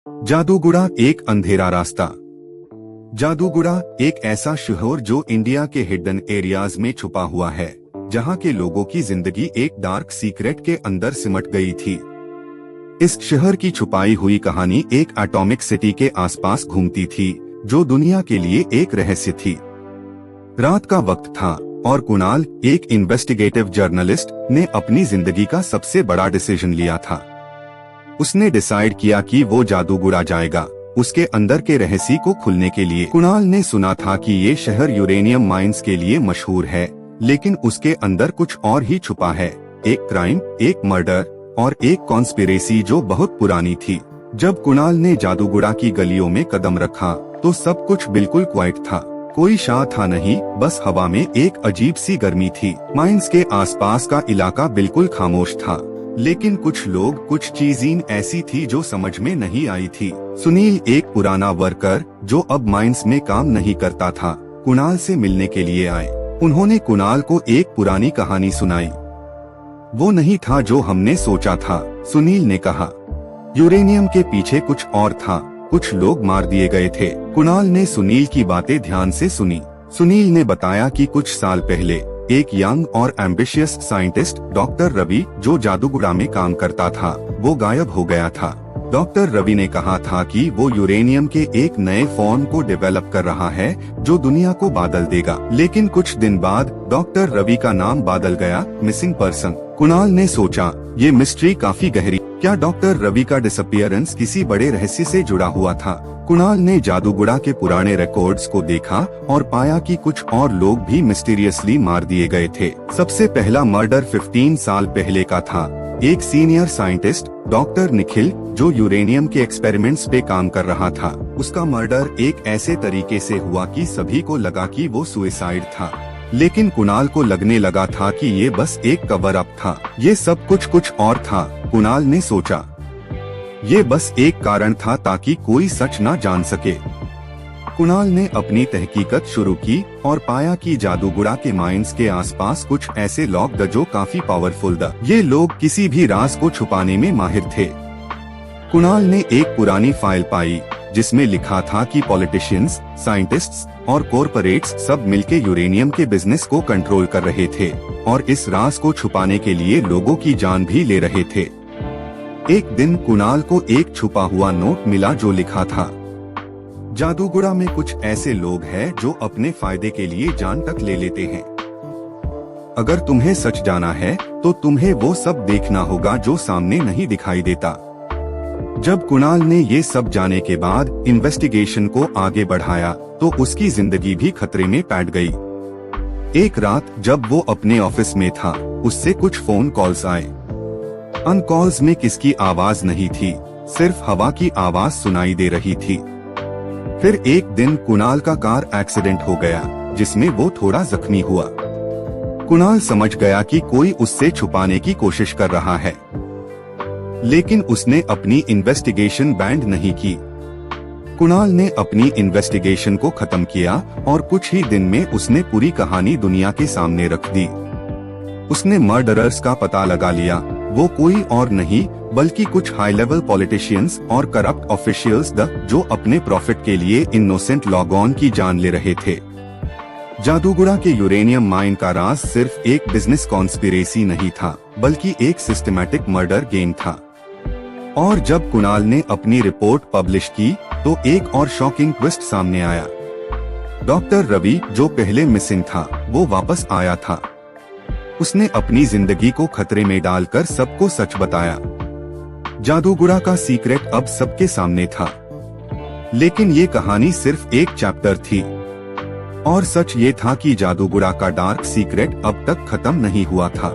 जादूगुड़ा एक अंधेरा रास्ता। जादूगुड़ा एक ऐसा शहर जो इंडिया के हिडन एरियाज में छुपा हुआ है, जहां के लोगों की जिंदगी एक डार्क सीक्रेट के अंदर सिमट गई थी। इस शहर की छुपाई हुई कहानी एक एटॉमिक सिटी के आसपास घूमती थी, जो दुनिया के लिए एक रहस्य थी। रात का वक्त था और कुणाल, एक इन्वेस्टिगेटिव जर्नलिस्ट, ने अपनी जिंदगी का सबसे बड़ा डिसीजन लिया था। उसने डिसाइड किया कि वो जादूगुड़ा जाएगा, उसके अंदर के रहस्य को खुलने के लिए। कुणाल ने सुना था कि ये शहर यूरेनियम माइंस के लिए मशहूर है, लेकिन उसके अंदर कुछ और ही छुपा है। एक क्राइम, एक मर्डर और एक कॉन्स्पिरेसी जो बहुत पुरानी थी। जब कुणाल ने जादूगुड़ा की गलियों में कदम रखा तो सब कुछ बिल्कुल क्वाइट था। कोई शाह था नहीं, बस हवा में एक अजीब सी गर्मी थी। माइंस के आसपास का इलाका बिल्कुल खामोश था, लेकिन कुछ लोग, कुछ चीजें ऐसी थी जो समझ में नहीं आई थी। सुनील, एक पुराना वर्कर जो अब माइंस में काम नहीं करता था, कुणाल से मिलने के लिए आए। उन्होंने कुणाल को एक पुरानी कहानी सुनाई। वो नहीं था जो हमने सोचा था, सुनील ने कहा। यूरेनियम के पीछे कुछ और था, कुछ लोग मार दिए गए थे। कुणाल ने सुनील की बातें ध्यान से सुनी। सुनील ने बताया कि कुछ साल पहले एक यंग और एम्बिशियस साइंटिस्ट डॉक्टर रवि, जो जादूगुड़ा में काम करता था, वो गायब हो गया था। डॉक्टर रवि ने कहा था कि वो यूरेनियम के एक नए फॉर्म को डेवलप कर रहा है जो दुनिया को बादल देगा। लेकिन कुछ दिन बाद डॉक्टर रवि का नाम बादल गया, मिसिंग पर्सन। कुणाल ने सोचा, ये मिस्ट्री काफी गहरी। क्या डॉक्टर रवि का डिसअपियरेंस किसी बड़े रहस्य से जुड़ा हुआ था? कुणाल ने जादूगुड़ा के पुराने रिकॉर्ड्स को देखा और पाया कि कुछ और लोग भी मिस्टीरियसली मार दिए गए थे। सबसे पहला मर्डर 15 साल पहले का था। एक सीनियर साइंटिस्ट डॉक्टर निखिल, जो यूरेनियम के एक्सपेरिमेंट्स पे काम कर रहा था, उसका मर्डर एक ऐसे तरीके से हुआ कि सभी को लगा कि वो सुसाइड था। लेकिन कुणाल को लगने लगा था कि ये बस एक कवर अप था। ये सब कुछ और था, कुणाल ने सोचा। ये बस एक कारण था ताकि कोई सच न जान सके। कुणाल ने अपनी तहकीकत शुरू की और पाया कि जादूगुड़ा के माइंस के आसपास कुछ ऐसे लोग थे जो काफी पावरफुल थे। ये लोग किसी भी राज को छुपाने में माहिर थे। कुणाल ने एक पुरानी फाइल पाई जिसमें लिखा था कि पॉलिटिशियंस, साइंटिस्ट्स और कॉरपोरेट्स सब मिलके यूरेनियम के बिजनेस को कंट्रोल कर रहे थे और इस राज को छुपाने के लिए लोगों की जान भी ले रहे थे। एक दिन कुणाल को एक छुपा हुआ नोट मिला जो लिखा था, जादूगुड़ा में कुछ ऐसे लोग हैं जो अपने फायदे के लिए जान तक ले लेते हैं। अगर तुम्हें सच जाना है तो तुम्हें वो सब देखना होगा जो सामने नहीं दिखाई देता। जब कुणाल ने ये सब जाने के बाद इन्वेस्टिगेशन को आगे बढ़ाया तो उसकी जिंदगी भी खतरे में पैठ गई। एक रात जब वो अपने ऑफिस में था, उससे कुछ फोन कॉल्स आए। उन कॉल्स में किसकी आवाज नहीं थी, सिर्फ हवा की आवाज सुनाई दे रही थी। फिर एक दिन कुणाल का कार एक्सीडेंट हो गया, जिसमें वो थोड़ा जख्मी हुआ। कुणाल समझ गया कि कोई उससे छुपाने की कोशिश कर रहा है, लेकिन उसने अपनी इन्वेस्टिगेशन बैंड नहीं की। कुणाल ने अपनी इन्वेस्टिगेशन को खत्म किया और कुछ ही दिन में उसने पूरी कहानी दुनिया के सामने रख दी। उसने मर्डरर्स का पता लगा लिया। वो कोई और नहीं बल्कि कुछ हाई लेवल पॉलिटिशियंस और करप्ट ऑफिशियल्स थे जो अपने प्रॉफिट के लिए इनोसेंट लोगों की जान ले रहे थे। जादूगुड़ा के यूरेनियम माइन का राज सिर्फ एक बिजनेस कॉन्स्पिरेसी नहीं था, बल्कि एक सिस्टमैटिक मर्डर गेम था। और जब कुणाल ने अपनी रिपोर्ट पब्लिश की तो एक और शॉकिंग ट्विस्ट सामने आया। डॉक्टर रवि, जो पहले मिसिंग था, वो वापस आया था। उसने अपनी जिंदगी को खतरे में डालकर सबको सच बताया। जादूगुड़ा का सीक्रेट अब सबके सामने था, लेकिन ये कहानी सिर्फ एक चैप्टर थी। और सच ये था कि जादूगुड़ा का डार्क सीक्रेट अब तक खत्म नहीं हुआ था।